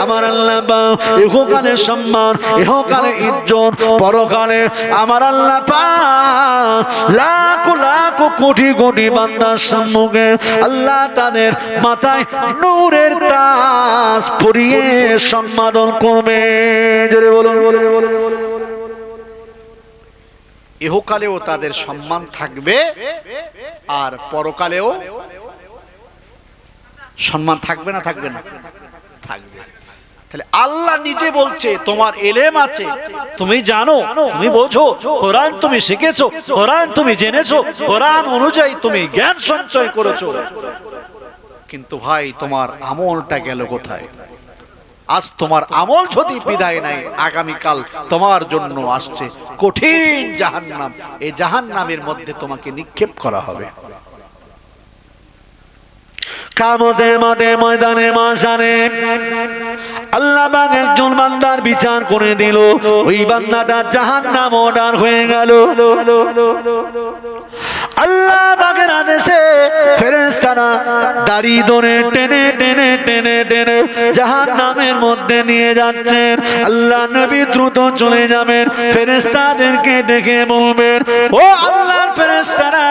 আমার আল্লাহ পাক ইহকালে সম্মান, ইহকালে ইজ্জত, পরকালে আমার আল্লাহ পাক লাখ লাখ কোটি কোটি বান্দার সম্মুখে আল্লাহ তাদের মাথায় নূরের তাজ পরিয়ে সম্মাদন করবে। জোরে বলুন। ইহকালেও তাদের সম্মান থাকবে আর পরকালেও সম্মান থাকবে না থাকবে না থাকবে। তাহলে আল্লাহ নিজে বলছে তোমার এলেম আছে, তুমি জানো, তুমি বোঝো, কোরআন তুমি শিখেছো, কোরআন তুমি জেনেছো, কোরআন অনুযায়ী তুমি জ্ঞান সঞ্চয় করেছো, কিন্তু ভাই তোমার আমলটা গেল কোথায়? আজ তোমার আমল যদি বিদায় নাই, আগামীকাল তোমার জন্য আসছে কঠিন জাহান্নাম। এই জাহান্নামের মধ্যে তোমাকে নিক্ষেপ করা হবে। কামতে মাঠে ময়দানে মাসানে আল্লাহ পাক একজন বান্দার বিচার করে দিল, ওই বান্দাটা জাহান্নাম অর্ডার হয়ে গেল। আল্লাহ পাকের আদেশে ফেরেশতারা দাড়ি ধরে টেনে টেনে টেনে টেনে জাহান্নামের মধ্যে নিয়ে যাচ্ছেন। আল্লাহ নবী দ্রুত চলে যাবেন, ফেরেশতাদেরকে ডেকে বলবেন, ও আল্লাহর ফেরেশতারা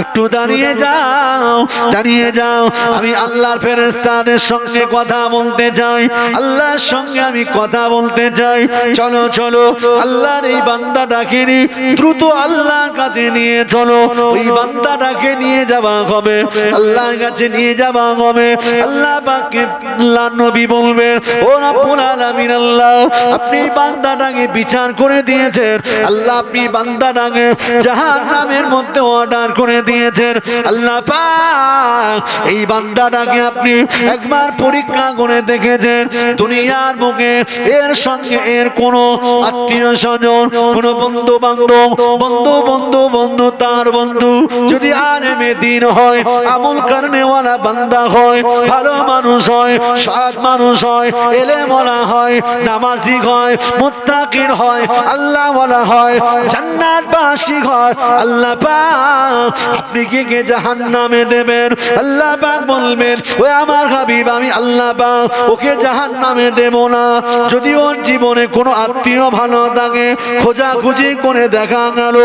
একটু দাঁড়িয়ে যাও, দাঁড়িয়ে যাও, আমি আল্লাহর ফেরেশতাদের সঙ্গে কথা বলতে চাই, আল্লাহর সঙ্গে আমি কথা বলতে চাই। চলো চলো, আল্লাহর এই বান্দাটাকে নিয়ে দ্রুত আল্লাহর কাছে নিয়ে চলো। ওই বান্দাটাকে নিয়ে যাওয়া হবে, আল্লাহর কাছে নিয়ে যাওয়া হবে। আল্লাহ পাককে আল্লাহ নবী বলবেন, ও রব্বুল আলামিন আল্লাহ, আপনি বান্দাটাকে বিচার করে দিয়েছেন, আল্লাহ আপনি বান্দাটাকে জাহান্নামের মধ্যে অর্ডার করে দিয়েছেন। আল্লাহ পাক এই বান্দাটাকে আপনি একবার পরীক্ষা করে দেখেছেন, দুনিয়ার মুখে এর সঙ্গে এর কোনো আত্মীয় স্বজন, কোনো বন্ধু বান্ধব, বন্ধু বন্ধু বন্ধু তার বন্ধু যদি আলেমে দ্বীন হয়, আমল করনেওয়ালা বান্দা হয়, ভালো মানুষ হয়, সৎ মানুষ হয়, এলেমওয়ালা হয়, নামাজি হয়, মুত্তাকির হয়, আল্লাহওয়ালা হয়, জান্নাতবাসী হয়, আল্লাহ পাক আপনি কে জাহান্নামে দেবেন? আল্লাহ পাক বলবেন, ও আমার হাবিব আমি আল্লাহ পাক ওকে জাহান্নামে দেব না। যদি ওর জীবনে কোনো আত্মীয় ভালো থাকে, খোঁজাখুঁজি করে দেখা গেল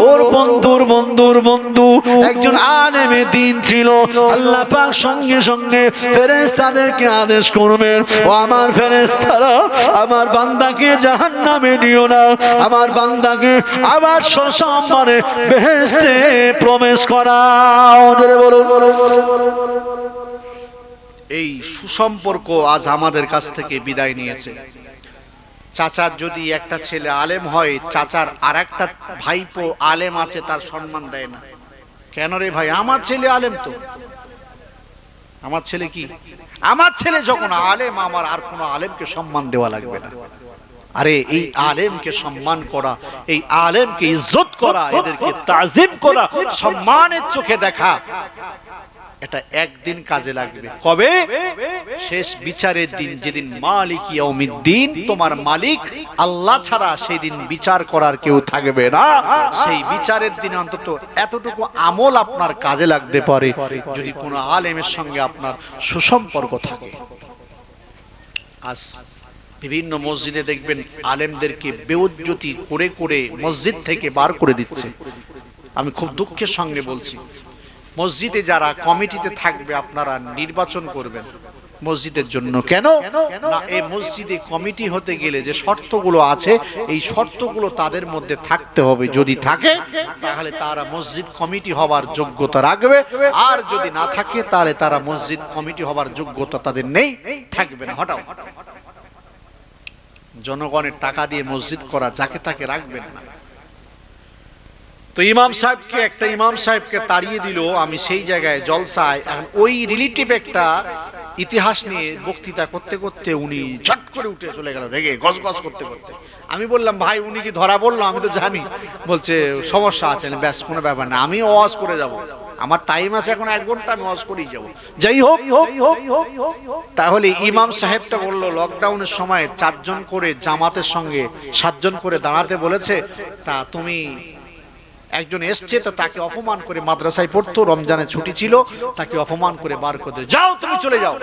ওর বন্ধুর বন্ধুর বন্ধু একজন আলেমে দ্বীন ছিল, আল্লাহ পাক সঙ্গে সঙ্গে ফেরেশতাদেরকে আদেশ করবেন, ও আমার ফেরেশতারা আমার বান্দাকে জাহান্নামে নিও না, আমার বান্দাকে আবার সসম্মানে বেহেশতে প্রবেশ করাও। জোরে বলুন। এই সুসম্পর্ক আজ আমাদের কাছ থেকে বিদায় নিয়েছে। চাচার যদি একটা ছেলে আলেম হয়, চাচার আর একটা ভাইপো আলেম আছে, তার সম্মান দেয় না। কেন রে ভাই? আমার ছেলে আলেম, তো আমার ছেলে কি? আমার ছেলে যখন আলেম, আমার আর কোনো আলেমকে সম্মান দেওয়া লাগবে না। আরে এই আলেমকে সম্মান করা, এই আলেমকে ইজ্জত করা, এদেরকে তাজিম করা, সম্মানের চোখে দেখা, এটা একদিন কাজে লাগবে। কবে? শেষ বিচারের দিন, যেদিন মালিক ইয়াউমিদ্দিন, তোমার মালিক আল্লাহ ছাড়া সেই দিন বিচার করার কেউ থাকবে না। সেই বিচারের দিন অন্তত এতটুকু আমল আপনার কাজে লাগতে পারে যদি কোনো আলেমের সঙ্গে আপনার সুসম্পর্ক থাকে। আজ বিভিন্ন মসজিদে দেখবেন আলেমদেরকে বেউজ্জতি করে করে মসজিদ থেকে বার করে দিচ্ছে। আমি খুব দুঃখের সঙ্গে বলছি, মসজিদে যারা কমিটিতে থাকবে আপনারা নির্বাচন করবেন মসজিদের জন্য। কেন না, এই মসজিদে কমিটি হতে গেলে যে শর্তগুলো আছে, এই শর্তগুলো তাদের মধ্যে থাকতে হবে। যদি থাকে তাহলে তারা মসজিদ কমিটি হবার যোগ্যতা রাখবে, আর যদি না থাকে তাহলে তারা মসজিদ কমিটি হবার যোগ্যতা তাদের নেই, থাকবে না। হটাও, জনগণের টাকা দিয়ে মসজিদ করা, যাকে তাকে রাখবেন না। তো ইমাম সাহেবকে, একটা ইমাম সাহেবকে তাড়িয়ে দিল। আমি সেই জায়গায় জলসায়, এখন ওই রিলেটিভ একটা ইতিহাস নিয়ে বক্তৃতা করতে করতে উনি ঝট করে উঠে চলে গেল, রেগে গজগজ করতে করতে। আমি বললাম, ভাই উনি কি ধরা পড়লো? আমি তো জানি। বলছে সমস্যা আছে। ব্যাস, কোনো ব্যাপার না, আমি ওয়াজ করে যাব, আমার টাইম আছে এখন 1 ঘন্টা, আমি ওয়াজ করেই যাব। যাই হোক, তাহলে ইমাম সাহেবটা বলল, লকডাউনের সময় 4 জন করে জামাতের সঙ্গে 7 জন করে দাঁড়াতে বলেছে, তা তুমি একজন এসছে তো তাকে অপমান করে, মাদ্রাসায় পড়তো, রমজানের ছুটি ছিল, তাকে অপমান করে বার করে দিল, যাও তুমি চলে যাও।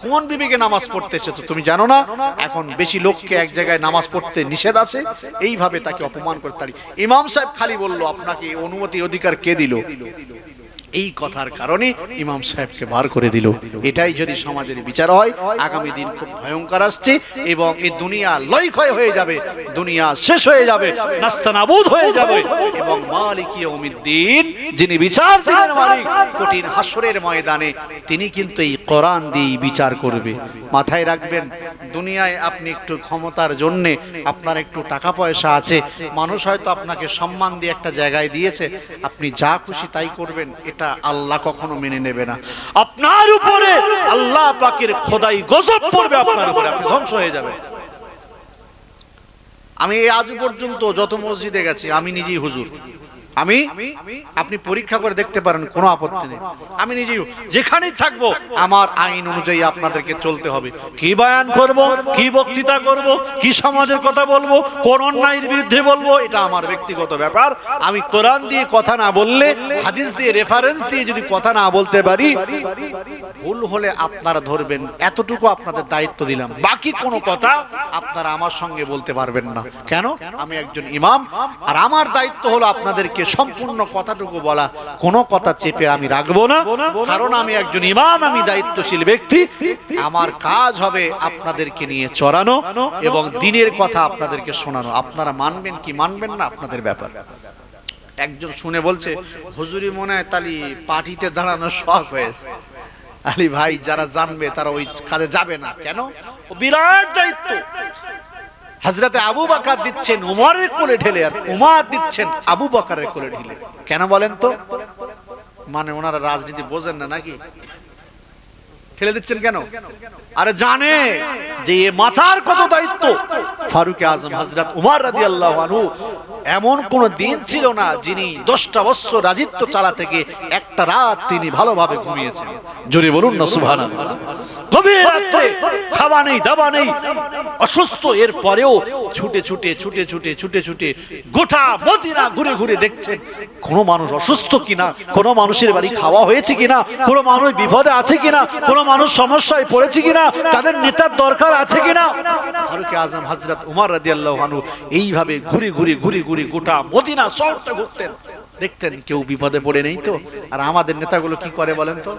কোন বিবেকে নামাজ পড়তে এসেছো? তুমি জানো না এখন বেশি লোককে এক জায়গায় নামাজ পড়তে নিষেধ আছে? এইভাবে তাকে অপমান করতে পারি। ইমাম সাহেব খালি বলল, আপনাকে অনুমতি অধিকার কে দিল? এই কথার কারণে ইমাম সাহেবকে বার করে দিল। এটাই যদি সমাজের বিচার হয়, আগামী দিন খুব ভয়ঙ্কর আসছে এবং এই দুনিয়া লয়ক্ষয় হয়ে যাবে, দুনিয়া শেষ হয়ে যাবে, নাস্তানাবুদ হয়ে যাবে এবং মালিক ইয়াউমিদ্দিন, যিনি বিচার দিনের মালিক, কঠিন হাসরের ময়দানে তিনি কিন্তু এই কোরআন দিয়ে বিচার করবে। মাথায় রাখবেন, দুনিয়ায় আপনি একটু ক্ষমতার জন্যে, আপনার একটু টাকা পয়সা আছে, মানুষ হয়তো আপনাকে সম্মান দিয়ে একটা জায়গায় দিয়েছে, আপনি যা খুশি তাই করবেন, এটা আল্লাহ কখনো মেনে নেবে না। আপনার উপরে আল্লাহ পাকের খোদাই গজব পড়বে আপনার উপরে, আপনি ধ্বংস হয়ে যাবেন। আমি আজ পর্যন্ত যত মসজিদে গেছি, আমি নিজেই হুজুর, আপনি পরীক্ষা করে দেখতে পারেন, কোনো আপত্তি নেই। আমি নিজেই যেখানেই থাকবো আমার আইন অনুযায়ী আপনাদেরকে চলতে হবে। কি বয়ান করব, কি বক্তৃতা করব, কি সমাজের কথা বলবো, কোন অন্যায়ের বিরুদ্ধে বলবো, এটা আমার ব্যক্তিগত ব্যাপার। আমি কোরআন দিয়ে কথা না বললে, হাদিস দিয়ে রেফারেন্স দিয়ে যদি কথা না বলতে পারি, ভুল হলে আপনারা ধরবেন, এতটুকু আপনাদের দায়িত্ব দিলাম। বাকি কোনো কথা আপনারা আমার সঙ্গে বলতে পারবেন না। কেন? আমি একজন ইমাম, আর আমার দায়িত্ব হলো আপনাদেরকে সম্পূর্ণ কথাটুকু বলা, কোনো কথা চেপে আমি রাখবো না, কারণ আমি একজন ইমাম, আমি দায়িত্বশীল ব্যক্তি। আমার কাজ হবে আপনাদেরকে নিয়ে চড়ানো এবং দিনের কথা আপনাদেরকে শোনানো। আপনারা মানবেন কি মানবেন না আপনাদের ব্যাপার। একজন শুনে বলছে, হুজুরি মনে হয় তালি পার্টিতে দাঁড়ানোর শখ হয়েছে। আলী ভাই, যারা জানবে তারা ওই কাজে যাবে না। কেন? ও বিরাট দায়িত্ব। হযরতে আবু বকর দিচ্ছেন উমরের কোলে ঢেলে, আর উমর দিচ্ছেন আবু বকরের কোলে ঢেলে। কেন বলেন তো? মানে ওনারা রাজনীতি বোঝেন না নাকি? ঠেলে দিচ্ছেন কেন? আরে জানে যে এ মাথার কত দায়িত্ব। ফারুক আজম হযরত উমর রাদিয়াল্লাহু আনহু, এমন কোন দিন ছিল না যিনি 10টা বছর রাজত্ব চালাতে গিয়ে একটা রাত তিনি ভালোভাবে ঘুমিয়েছেন। জোরে বলুন না সুবহানাল্লাহ। গভীর রাতে খাওয়া নেই, দাওয়া নেই, অসুস্থ, এর পরেও ছুটে ছুটে ছুটে ছুটে ছুটে ছুটে গোটা মদিনা ঘুরে ঘুরে দেখছেন কোন মানুষ অসুস্থ কিনা, কোন মানুষের বাড়ি খাওয়া হয়েছে কিনা, কোন মানুষ বিপদে আছে কিনা, কোন মানুষ সমস্যায় পড়েছে কিনা, তাদের নেতার দরকার আছে কিনা। ফারুক আজম হযরত উমর রাদিয়াল্লাহু আনহু এইভাবে ঘুরে ঘুরে ঘুরে ঘুরে গোটা মদিনা শহরটা ঘুরতেন, দেখতেন কেউ বিপদে পড়ে নেই তো। আর আমাদের নেতাগুলো কি করে বলেন তো?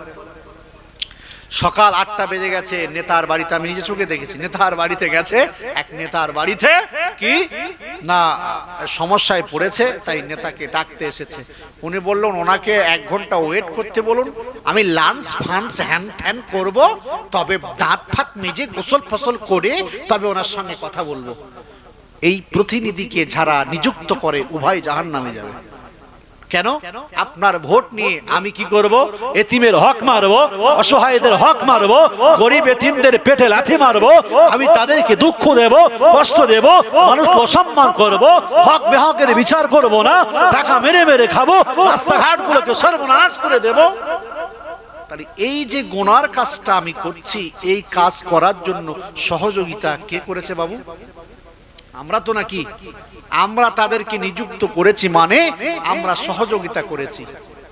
সকাল 8টা বেজে গেছে, নেতার বাড়িতে, আমি নিজে চোখে দেখেছি, নেতার বাড়িতে গেছে, এক নেতার বাড়িতে কি না সমস্যায় পড়েছে, তাই নেতাকে ডাকতে এসেছে। উনি বললেন ওনাকে 1 ঘন্টা ওয়েট করতে বলুন, আমি লাঞ্চ ফান্স হ্যান ফ্যান করব, তবে দাঁত ফাত মেজে গোসল ফসল করে তবে ওনার সঙ্গে কথা বলবো। এই প্রতিনিধিকে যারা নিযুক্ত করে উভয় জাহান্নামে যাবে। কেন? আপনার ভোট নিয়ে আমি কি করব? এতিমের হক মারবো, অসহায়দের হক মারবো, গরিব এতিমদের পেটে লাথি মারবো, আমি তাদেরকে দুঃখ দেব, কষ্ট দেব, মানুষকে অসম্মান করব, হক বেহকের বিচার করব না, টাকা মেরে মেরে খাবো, রাস্তাঘাটগুলোকে সর্বনাশ করে দেব। তাহলে এই যে গুনার কাজটা আমি করছি, এই কাজ করার জন্য সহযোগিতা কে করেছে বাবু? আমরা তো নাকি? আমরা তাদেরকে নিযুক্ত করেছি, মানে আমরা সহযোগিতা করেছি।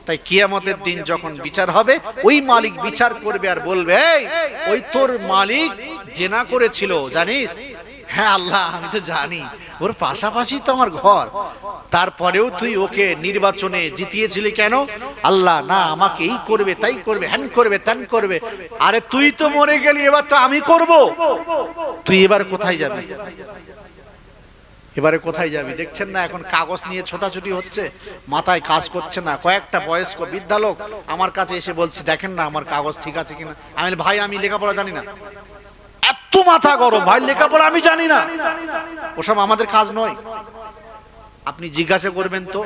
তাই কিয়ামতের দিন যখন বিচার হবে, ওই মালিক বিচার করবে আর বলবে, ওই তোর মালিক জেনা করেছিল জানিস? হ্যাঁ আল্লাহ, আমি তো জানি, ওর পাশাপাশি তো আমার ঘর, তারপরেও তুই ওকে নির্বাচনে জিতিয়েছিলি কেন? আল্লাহ না, আমাকে এই করবে, তাই করবে, হ্যান করবে, ত্যান করবে। আরে তুই তো মরে গেলি, এবার তো আমি করব। তুই এবার কোথায় যাবি? এবারে কোথায় যাবি? দেখছেন না এখন কাগজ নিয়ে ছোটাছুটি হচ্ছে, মাথায় কাজ করছে না। কয়েকটা বয়স্ক বৃদ্ধা লোক আমার কাছে এসে বলছে, দেখেন না আমার কাগজ ঠিক আছে কিনা। আমি বলি, ভাই আমি লেখাপড়া জানি না। এত মাথা গরম, ভাই লেখাপড়া আমি জানি না, ওসব আমাদের কাজ নয়। আপনি জিজ্ঞাসা করবেন তো,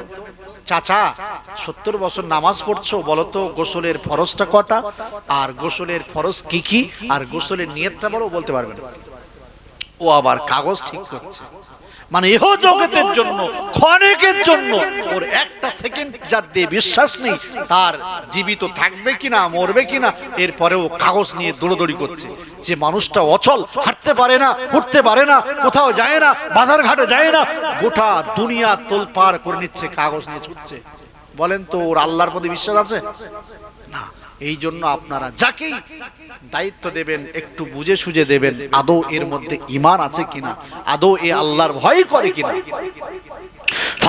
চাচা 70 বছর নামাজ পড়ছো, বলো তো গোসলের ফরজটা কটা, আর গোসলের ফরজ কি কি, আর গোসলের নিয়তটা বলো, বলতে পারবেন। ও আবার কাগজ ঠিক করছে। মানে ইহ জগতের জন্য, ক্ষণিকের জন্য ওর একটা সেকেন্ড যার দিয়ে বিশ্বাস নেই তার জীবিত থাকবে কিনা, মরবে কিনা, এরপরেও কাগজ নিয়ে দৌড়দৌড়ি করছে। যে মানুষটা অচল, হাঁটতে পারে না, উঠতে পারে না, কোথাও যায় না, বাজার ঘাটে যায় না, গোটা দুনিয়া তোলপাড় করে নিচ্ছে, কাগজ নিয়ে ছুটছে। বলেন তো ওর আল্লাহর প্রতি বিশ্বাস আছে? না। এই জন্য আপনারা যাকেই দায়িত্ব দেবেন একটু বুঝে সুঝে দেবেন, আদৌ এর মধ্যে ঈমান আছে কিনা, আদৌ এ আল্লাহর ভয় করে কিনা।